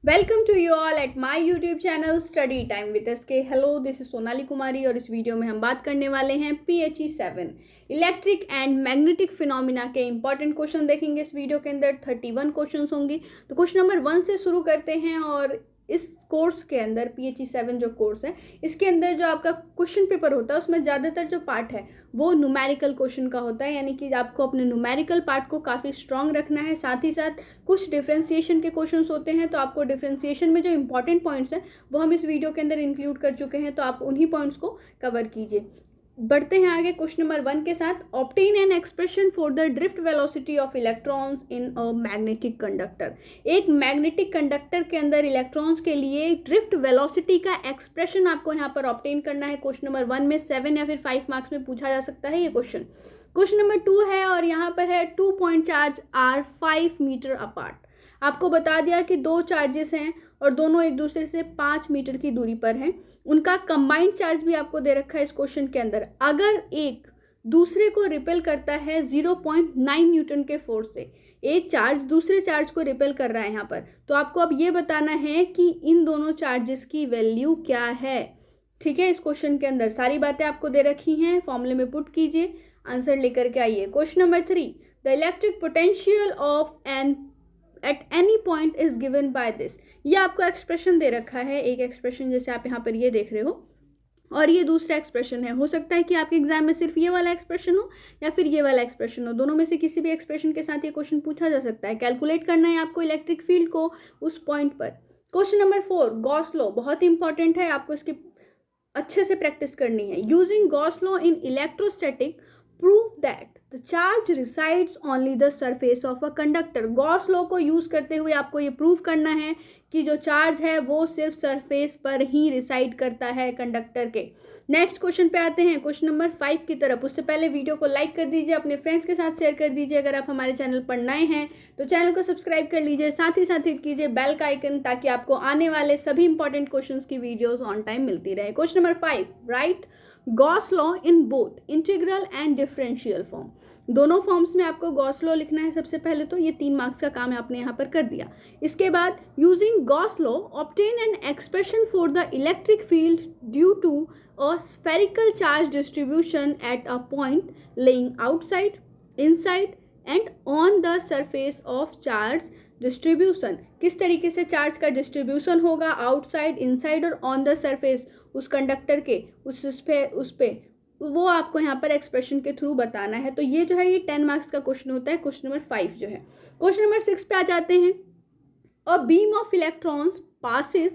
Welcome to you all at my YouTube channel study time with SK. Hello, this is Sonali Kumari और इस video में हम बात करने वाले हैं PHE 7 electric and magnetic phenomena के इंपॉर्टेंट क्वेश्चन देखेंगे। इस वीडियो के अंदर 31 क्वेश्चन होंगे। तो क्वेश्चन नंबर 1 से शुरू करते हैं। और इस कोर्स के अंदर PHE 7 जो कोर्स है, इसके अंदर जो आपका क्वेश्चन पेपर होता है उसमें ज़्यादातर जो पार्ट है वो न्यूमेरिकल क्वेश्चन का होता है, यानी कि आपको अपने न्यूमेरिकल पार्ट को काफ़ी स्ट्रांग रखना है। साथ ही साथ कुछ डिफ्रेंसिएशन के क्वेश्चंस होते हैं, तो आपको डिफ्रेंसिएशन में जो इंपॉर्टेंट पॉइंट्स हैं वो हम इस वीडियो के अंदर इंक्लूड कर चुके हैं, तो आप उन्हीं पॉइंट्स को कवर कीजिए। बढ़ते हैं आगे क्वेश्चन नंबर 1 के साथ। Obtain an expression for the drift velocity of electrons in a magnetic conductor. एक मैग्नेटिक कंडक्टर के अंदर इलेक्ट्रॉन्स के लिए ड्रिफ्ट वेलोसिटी का एक्सप्रेशन आपको यहाँ पर ऑब्टेन करना है। क्वेश्चन नंबर 1 में 7 या फिर 5 मार्क्स में पूछा जा सकता है ये क्वेश्चन। क्वेश्चन नंबर 2 है और यहाँ पर है 2 point charge are 5 metre apart. आपको बता दिया कि दो चार्जेस हैं और दोनों एक दूसरे से 5 मीटर की दूरी पर हैं। उनका कंबाइंड चार्ज भी आपको दे रखा है इस क्वेश्चन के अंदर। अगर एक दूसरे को रिपेल करता है 0.9 न्यूटन के फोर्स से, एक चार्ज दूसरे चार्ज को रिपेल कर रहा है यहाँ पर, तो आपको अब ये बताना है कि इन दोनों चार्जेस की वैल्यू क्या है। ठीक है, इस क्वेश्चन के अंदर सारी बातें आपको दे रखी हैं, फॉर्मूले में पुट कीजिए, आंसर लेकर के आइए। Question number 3, the electric potential of an at any point is given by this. ये आपको एक्सप्रेशन दे रखा है, एक एक्सप्रेशन जैसे आप यहाँ पर ये देख रहे हो, और ये दूसरा एक्सप्रेशन है। हो सकता है कि आपके एग्जाम में सिर्फ ये वाला एक्सप्रेशन हो या फिर ये वाला एक्सप्रेशन हो, दोनों में से किसी भी एक्सप्रेशन के साथ ये क्वेश्चन पूछा जा सकता है। कैलकुलेट करना है आपको इलेक्ट्रिक फील्ड को उस पॉइंट पर। क्वेश्चन नंबर 4, गॉस लॉ बहुत इंपॉर्टेंट है, आपको इसकी अच्छे से प्रैक्टिस करनी है। Using Gauss law in electrostatic prove that the charge resides only the surface of a conductor. Gauss law को यूज करते हुए आपको ये प्रूव करना है कि जो चार्ज है वो सिर्फ सरफेस पर ही रिसाइड करता है कंडक्टर के। नेक्स्ट क्वेश्चन पे आते हैं, क्वेश्चन नंबर 5 की तरफ। उससे पहले वीडियो को लाइक कर दीजिए, अपने फ्रेंड्स के साथ शेयर कर दीजिए। अगर आप हमारे चैनल पर नए हैं तो चैनल को सब्सक्राइब कर लीजिए, साथ ही साथ हिट कीजिए बेल का आइकन, ताकि आपको आने वाले सभी इंपॉर्टेंट क्वेश्चंस की वीडियोस ऑन टाइम मिलती रहे। Question number 5, right Gauss law in both integral and differential form. दोनों फॉर्म्स में आपको गॉस लॉ लिखना है। सबसे पहले तो ये 3 मार्क्स का काम आपने यहाँ पर कर दिया। इसके बाद using Gauss law obtain an expression for the electric field due to a spherical charge distribution at a point lying outside, inside and on the surface of charge distribution. किस तरीके से चार्ज का डिस्ट्रीब्यूशन होगा outside, inside और on the surface उस conductor के, उस पे वो आपको यहाँ पर एक्सप्रेशन के थ्रू बताना है। तो ये जो है ये 10 मार्क्स का क्वेश्चन होता है, क्वेश्चन नंबर 5 जो है। क्वेश्चन नंबर 6 पे आ जाते हैं। A beam of electrons passes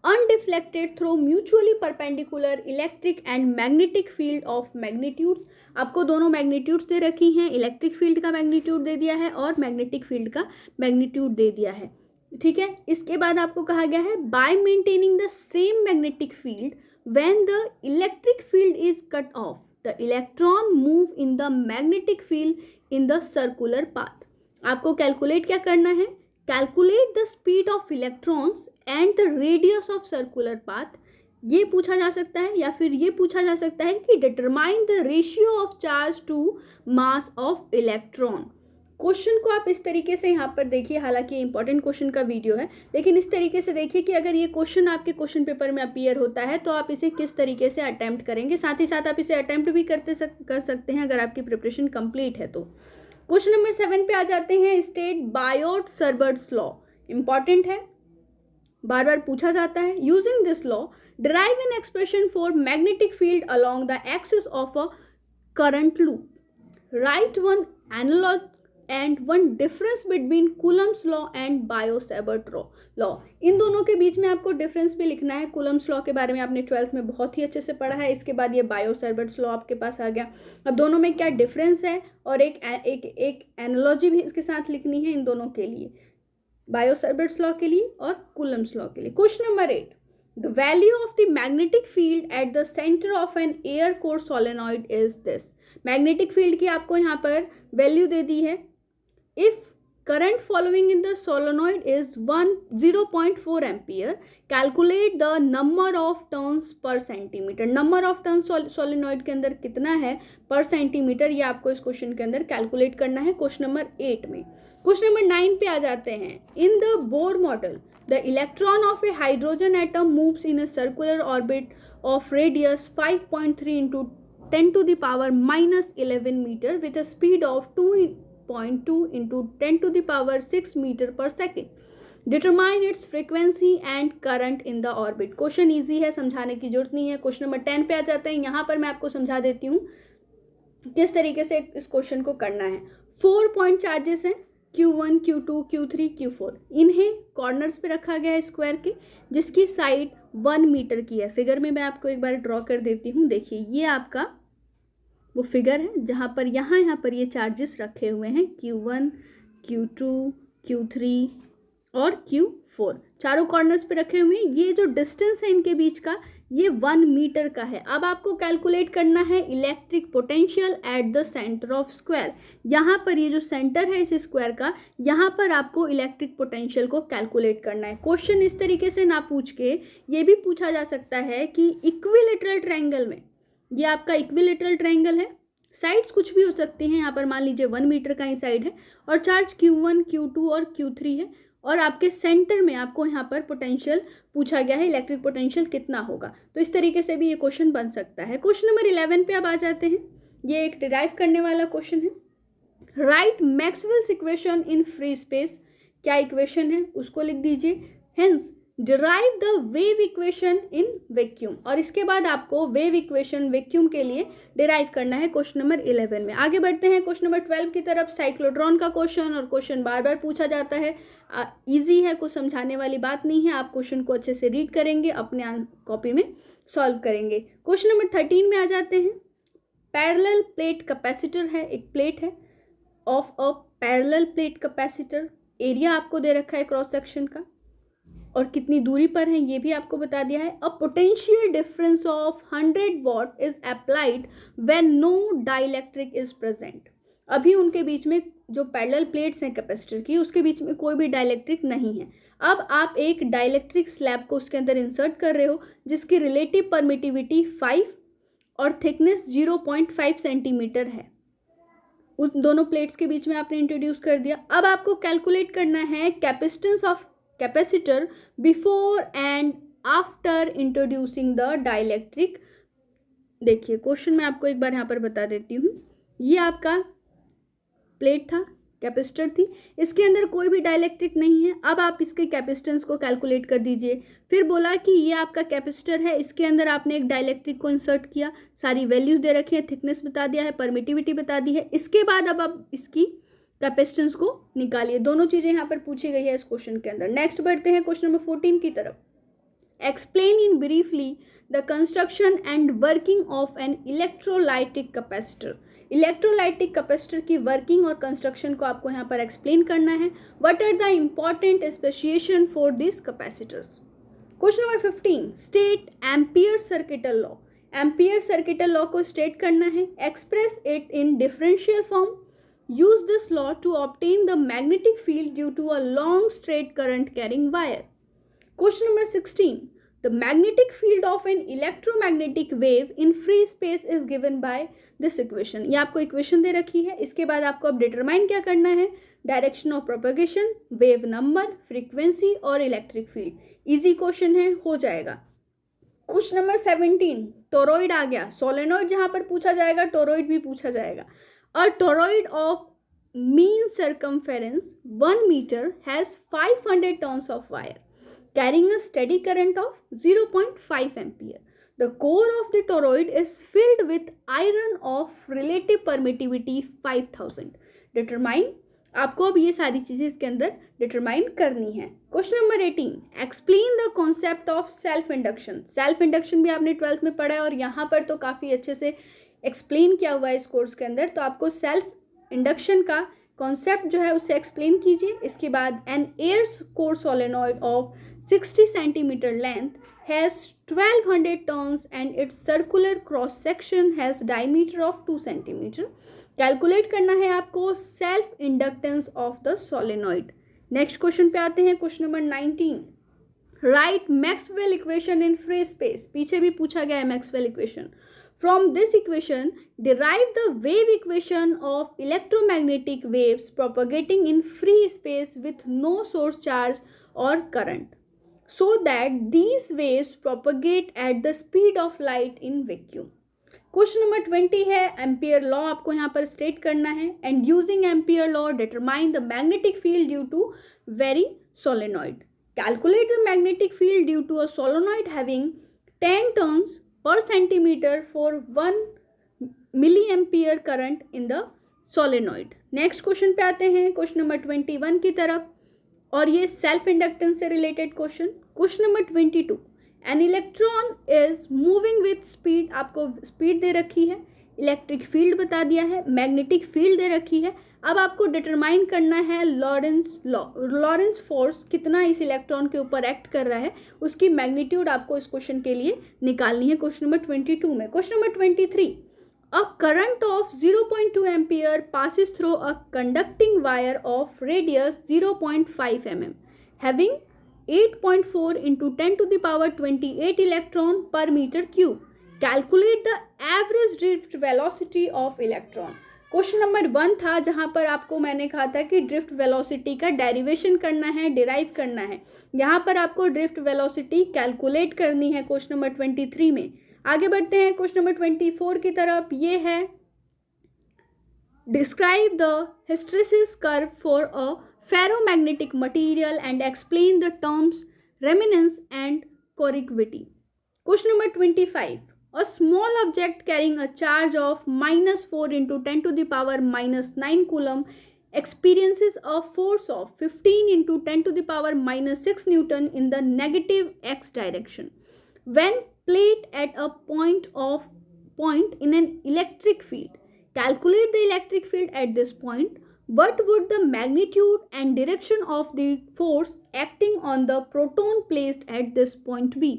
undeflected through mutually perpendicular electric and magnetic field of magnitudes. आपको दोनों मैग्नीट्यूड्स दे रखी हैं, इलेक्ट्रिक फील्ड का मैग्नीट्यूड दे दिया है और मैग्नेटिक फील्ड का मैग्नीट्यूड दे दिया है। ठीक है, इसके बाद आपको कहा गया है bye maintaining the same magnetic field when the electric field is cut off, the electron move in the magnetic field in the circular path. आपको कैलकुलेट क्या करना है? Calculate the speed of electrons and the radius of circular path. ये पूछा जा सकता है, या फिर ये पूछा जा सकता है कि determine the ratio of charge to mass of electron. Question को आप इस तरीके से यहाँ पर देखिए, हालांकि इंपॉर्टेंट क्वेश्चन का वीडियो है, लेकिन इस तरीके से देखिए कि अगर ये क्वेश्चन आपके क्वेश्चन पेपर में अपीयर होता है तो आप इसे किस तरीके से अटेम्प्ट करेंगे। साथ ही साथ आप इसे अटेम्प्ट भी कर सकते हैं अगर आपकी प्रिपरेशन कंप्लीट है तो। क्वेश्चन नंबर 7 पे आ जाते हैं। स्टेट बायोट-सावर्ट्स लॉ इंपॉर्टेंट है, बार बार पूछा जाता है। Using this law derive an expression for magnetic field along the axis of a current loop. Right one analog and one difference between Coulomb's law and Biot Savart law. इन दोनों के बीच में आपको difference भी लिखना है। कूलम्स लॉ के बारे में आपने 12th में बहुत ही अच्छे से पढ़ा है। इसके बाद ये बायो-सावर्ट लॉ आपके पास आ गया। अब दोनों में क्या डिफरेंस है और एक एनालॉजी भी इसके साथ लिखनी है इन दोनों के लिए, बायो-सावर्ट लॉ के लिए और कूलम्स लॉ के लिए। Question number 8, the value of the magnetic field at the centre of an air core solenoid is this. Magnetic field की आपको यहाँ पर वैल्यू दे दी है। If current following in the solenoid is 0.4 ampere, calculate the number of turns per centimeter. Number of turns solenoid के अंदर कितना है पर सेंटीमीटर, ये आपको इस क्वेश्चन के अंदर कैलकुलेट करना है क्वेश्चन नंबर 8 में। क्वेश्चन नंबर 9 पे आ जाते हैं. In the Bohr model the electron of A hydrogen atom moves in a circular orbit of radius 5.3 into 10 to the power minus 11 meter with a speed of 2.2 into 10 to the power 6 meter per second. Determine its frequency and current in the orbit. Question easy है, समझाने की जरूरत नहीं है. Question number 10 पे आ जाते हैं. यहाँ पर मैं आपको समझा देती हूँ किस तरीके से इस क्वेश्चन को करना है. 4 पॉइंट चार्जेस हैं, Q1, Q2, Q3, Q4. इन्हें कॉर्नर्स पे रखा गया है स्क्वायर के, जिसकी साइड 1 मीटर की है. फिगर में मैं आपको एक बार ड्रॉ कर देती हूँ. देखिए ये आपका वो फिगर है जहाँ पर यहाँ पर ये चार्जेस रखे हुए हैं. Q1, Q2, Q3 और Q4 चारों कॉर्नर्स पे रखे हुए हैं. ये जो डिस्टेंस है इनके बीच का ये 1 मीटर का है. अब आपको कैलकुलेट करना है electric potential at the centre of square. यहाँ पर ये जो सेंटर है इस स्क्वायर का, यहाँ पर आपको इलेक्ट्रिक पोटेंशियल को कैलकुलेट करना है. क्वेश्चन इस तरीके से ना पूछ के ये भी पूछा जा सकता है कि इक्विलेटरल ट्रायंगल में, ये आपका इक्विलेटरल ट्रायंगल है, साइड्स कुछ भी हो सकती हैं. यहाँ पर मान लीजिए 1 मीटर का ही साइड है और चार्ज Q1, Q2 और Q3 है और आपके सेंटर में आपको यहाँ पर पोटेंशियल पूछा गया है, इलेक्ट्रिक पोटेंशियल कितना होगा. तो इस तरीके से भी ये क्वेश्चन बन सकता है. क्वेश्चन नंबर 11 पे अब आ जाते हैं. ये एक डिराइव करने वाला क्वेश्चन है. Right Maxwell's equation in free space. क्या इक्वेशन है उसको लिख दीजिए. Hence derive the wave equation in vacuum. और इसके बाद आपको वेव इक्वेशन वैक्यूम के लिए डिराइव करना है क्वेश्चन नंबर 11 में. आगे बढ़ते हैं क्वेश्चन नंबर 12 की तरफ. साइक्लोट्रॉन का क्वेश्चन, और क्वेश्चन बार बार पूछा जाता है. इजी है, कुछ समझाने वाली बात नहीं है. आप क्वेश्चन को अच्छे से रीड करेंगे, अपने कॉपी में सॉल्व करेंगे. क्वेश्चन नंबर 13 में आ जाते हैं. पैरेलल प्लेट कैपेसिटर है, एक प्लेट है of a parallel plate capacitor. Area आपको दे रखा है क्रॉस सेक्शन का और कितनी दूरी पर है ये भी आपको बता दिया है. A potential difference of 100 watt is applied when no dielectric is present. अभी उनके बीच में जो पैरेलल प्लेट्स हैं कैपेसिटर की, उसके बीच में कोई भी डाइलेक्ट्रिक नहीं है. अब आप एक डाइलेक्ट्रिक स्लैब को उसके अंदर इंसर्ट कर रहे हो जिसकी रिलेटिव परमिटिविटी 5 और थिकनेस 0.5 सेंटीमीटर है. उन दोनों प्लेट्स के बीच में आपने इंट्रोड्यूस कर दिया. अब आपको कैलकुलेट करना है capacitance of capacitor before and after introducing the dielectric. देखिए क्वेश्चन मैं आपको एक बार यहाँ पर बता देती हूँ. ये आपका प्लेट था, कैपेसिटर थी, इसके अंदर कोई भी डाइलेक्ट्रिक नहीं है. अब आप इसके कैपेसिटेंस को कैलकुलेट कर दीजिए. फिर बोला कि ये आपका कैपेसिटर है, इसके अंदर आपने एक डाइलेक्ट्रिक को इंसर्ट किया, सारी वैल्यूज दे रखी है, थिकनेस बता दिया है, परमिटिविटी बता दी है. इसके बाद अब आप इसकी कैपेसिटेंस को निकालिए. दोनों चीज़ें यहाँ पर पूछी गई है इस क्वेश्चन के अंदर. नेक्स्ट बढ़ते हैं क्वेश्चन नंबर 14 की तरफ. Explain in briefly the construction and working of an electrolytic capacitor. Electrolytic capacitor की वर्किंग और कंस्ट्रक्शन को आपको यहाँ पर एक्सप्लेन करना है. What are the important specification for this capacitors. Question number 15. State Ampere circuital law. Ampere circuital law को state करना है. Express it in differential form. Use this law to obtain the magnetic field due to a long straight current carrying wire. Question number 16. The magnetic field of an electromagnetic wave in free space is given by this equation. ये आपको equation दे रखी है. इसके बाद आपको अब determine क्या करना है. Direction of propagation, wave number, frequency और इलेक्ट्रिक फील्ड. इजी क्वेश्चन है, हो जाएगा. Question number 17. टोरॉइड आ गया. सोलेनॉइड जहाँ पर पूछा जाएगा, टोरॉइड भी पूछा जाएगा. A toroid of mean circumference 1 meter has 500 turns of wire carrying a steady current of 0.5 ampere. The core of the toroid is filled with iron of relative permittivity 5000. Determine. आपको अब ये सारी चीज़ें इसके अंदर डिटरमाइन करनी है. Question number 18. Explain the concept of self induction. Self induction भी आपने 12th में पढ़ा है और यहाँ पर तो काफ़ी अच्छे से एक्सप्लेन किया हुआ है इस कोर्स के अंदर. तो आपको सेल्फ इंडक्शन का कॉन्सेप्ट जो है उसे एक्सप्लेन कीजिए. इसके बाद an air core solenoid of 60 centimetre length has 1200 turns and its circular cross section has diameter of 2 centimetre. Calculate करना है आपको self inductance of the solenoid. Next question पे आते हैं. Question number 19. Write Maxwell equation in free space. पीछे भी पूछा गया है Maxwell equation. From this equation, derive the wave equation of electromagnetic waves propagating in free space with no source charge or current, so that these waves propagate at the speed of light in vacuum. Question number 20 है, ampere law आपको यहाँ पर state करना है. And using Ampere law determine the magnetic field due to very solenoid. Calculate the magnetic field due to a solenoid having 10 turns per centimeter for 1 milliampere current in the solenoid. Next question पे आते हैं, question number 21 की तरफ, और ये self inductance से related question. Question number 22, an electron is moving with speed. आपको speed दे रखी है, इलेक्ट्रिक फील्ड बता दिया है, मैग्नेटिक फील्ड दे रखी है. अब आपको डिटरमाइन करना है लॉरेंस फोर्स कितना इस इलेक्ट्रॉन के ऊपर एक्ट कर रहा है, उसकी मैग्नीट्यूड आपको इस क्वेश्चन के लिए निकालनी है क्वेश्चन नंबर 22 में. Question number 23, a current of 0.2 ampere passes through a conducting wire of radius 0.5 mm having 8.4 into 10 to the power 28 electron per metre cube. Calculate the average drift velocity of electron. Question number 1 था जहां पर आपको मैंने कहा था कि drift velocity का derivation करना है, डिराइव करना है. यहाँ पर आपको ड्रिफ्ट वेलोसिटी कैलकुलेट करनी है क्वेश्चन नंबर 23 में. आगे बढ़ते हैं क्वेश्चन नंबर 24 की तरफ. ये है, describe the hysteresis curve for a ferromagnetic material and explain the terms remanence and coercivity. Question number 25, a small object carrying a charge of -4 into 10 to the power -9 coulomb experiences a force of 15 into 10 to the power -6 Newton in the negative x direction when placed at a point in an electric field. Calculate the electric field at this point. What would the magnitude and direction of the force acting on the proton placed at this point be?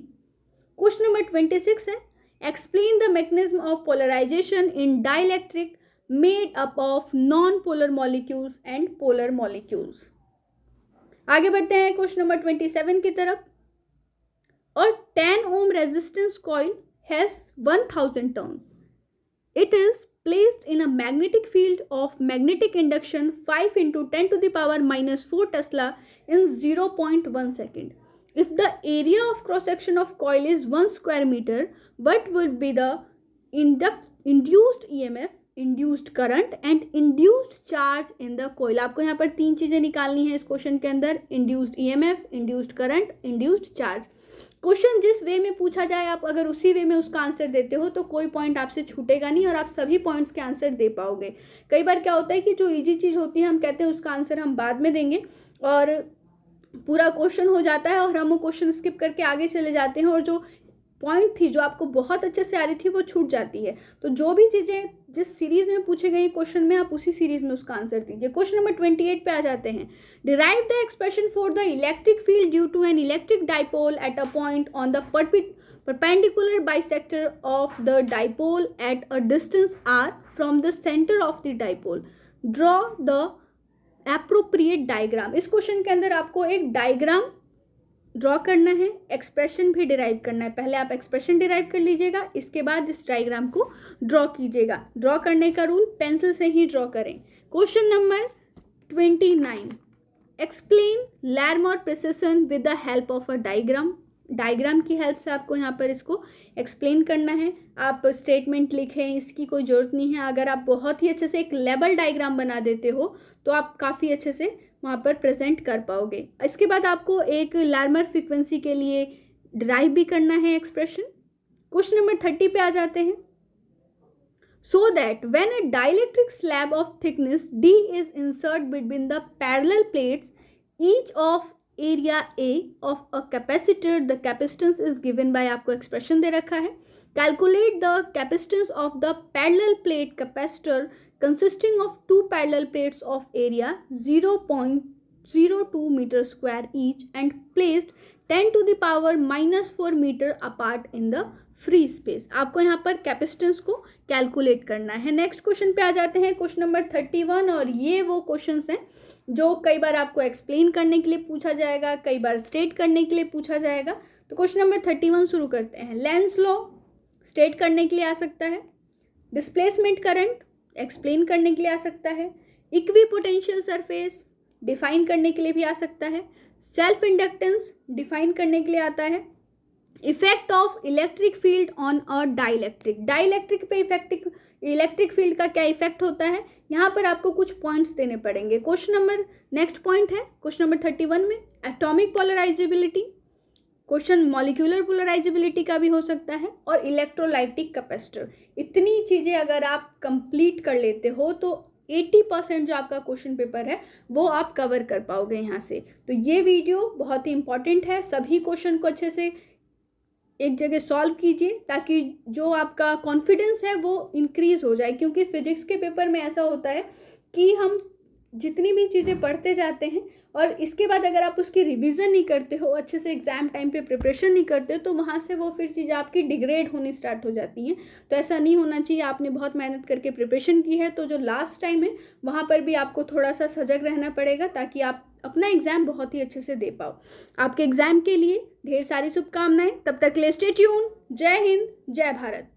Question number 26 है, explain the mechanism of polarization in dielectric made up of non-polar molecules and polar molecules. आगे बढ़ते हैं question number 27 की तरफ. और 10 ohm resistance coil has 1000 turns. It is placed in a magnetic field of magnetic induction 5 into 10 to the power -4 Tesla in 0.1 second. If the area of cross section of coil is 1 square meter, what would be the induced EMF, induced current and induced charge in the coil? आपको यहाँ पर 3 चीज़ें निकालनी है इस question के अंदर, induced EMF, induced current, induced charge. Question जिस वे में पूछा जाए, आप अगर उसी वे में उसका आंसर देते हो तो कोई पॉइंट आपसे छूटेगा नहीं और आप सभी पॉइंट्स के आंसर दे पाओगे. कई बार क्या होता है कि जो इजी चीज़ होती है हम कहते हैं उसका आंसर हम बाद में देंगे और पूरा क्वेश्चन हो जाता है और हम वो क्वेश्चन स्किप करके आगे चले जाते हैं और जो पॉइंट थी जो आपको बहुत अच्छे से आ रही थी वो छूट जाती है. तो जो भी चीज़ें जिस सीरीज़ में पूछे गए क्वेश्चन में आप उसी सीरीज़ में उसका आंसर दीजिए. क्वेश्चन नंबर 28 पे आ जाते हैं. Derive the expression for the electric field due to an electric dipole at a point on the perpendicular bisector of the dipole at a distance r from the center of the dipole. Draw the appropriate diagram. इस question के अंदर आपको एक diagram draw करना है, expression भी derive करना है. पहले आप एक्सप्रेशन डिराइव कर लीजिएगा, इसके बाद इस डायग्राम को ड्रॉ कीजिएगा. ड्रॉ करने का रूल पेंसिल से ही ड्रॉ करें. Question number 29, explain Larmor precession with the help of a diagram. Diagram की हेल्प से आपको यहाँ पर इसको एक्सप्लेन करना है. आप स्टेटमेंट लिखें, इसकी कोई ज़रूरत नहीं है. अगर आप बहुत ही अच्छे से एक लेबल डायग्राम बना देते हो तो आप काफ़ी अच्छे से वहाँ पर प्रेजेंट कर पाओगे. इसके बाद आपको एक लार्मर फ्रीक्वेंसी के लिए डिराइव भी करना है एक्सप्रेशन. क्वेश्चन नंबर 30 पे आ जाते हैं. So that when a dielectric slab of thickness d is insert between the parallel plates each of area A of a capacitor, the capacitance is given bye, आपको expression दे रखा है. Calculate the capacitance of the parallel plate capacitor consisting of two parallel plates of area 0.02 meter square each and placed 10 to the power -4 meter apart in the free space. आपको यहाँ पर capacitance को calculate करना है. Next question पे आ जाते हैं, क्वेश्चन नंबर 31. और ये वो क्वेश्चंस हैं जो कई बार आपको एक्सप्लेन करने के लिए पूछा जाएगा, कई बार स्टेट करने के लिए पूछा जाएगा. तो क्वेश्चन नंबर 31 शुरू करते हैं. लेंस लॉ स्टेट करने के लिए आ सकता है, डिस्प्लेसमेंट करंट एक्सप्लेन करने के लिए आ सकता है, इक्विपोटेंशियल सरफेस डिफाइन करने के लिए भी आ सकता है, सेल्फ इंडक्टेंस डिफाइन करने के लिए आता है, effect of electric field on a dielectric, dielectric पे इलेक्ट्रिक फील्ड का क्या इफेक्ट होता है, यहाँ पर आपको कुछ पॉइंट्स देने पड़ेंगे। क्वेश्चन नंबर नेक्स्ट पॉइंट है क्वेश्चन नंबर 31 में atomic polarisability, question molecular polarisability का भी हो सकता है, और इलेक्ट्रोलाइटिक कैपेसिटर। इतनी चीज़ें अगर आप कंप्लीट कर लेते हो तो 80% जो आपका क्वेश्चन पेपर है वो आप कवर कर पाओगे यहाँ से। तो ये वीडियो बहुत ही इंपॉर्टेंट है, सभी क्वेश्चन को अच्छे से एक जगह सॉल्व कीजिए ताकि जो आपका कॉन्फिडेंस है वो इंक्रीज़ हो जाए, क्योंकि फिजिक्स के पेपर में ऐसा होता है कि हम जितनी भी चीज़ें पढ़ते जाते हैं और इसके बाद अगर आप उसकी रिवीजन नहीं करते हो, अच्छे से एग्ज़ाम टाइम पे प्रिपरेशन नहीं करते हो, तो वहाँ से वो फिर चीज़ें आपकी डिग्रेड होनी स्टार्ट हो जाती हैं। तो ऐसा नहीं होना चाहिए, आपने बहुत मेहनत करके प्रिपरेशन की है, तो जो लास्ट टाइम है वहाँ पर भी आपको थोड़ा सा सजग रहना पड़ेगा ताकि आप अपना एग्ज़ाम बहुत ही अच्छे से दे पाओ। आपके एग्ज़ाम के लिए ढेर सारी शुभकामनाएं, तब तक के लिए स्टे ट्यून। जय हिंद, जय भारत।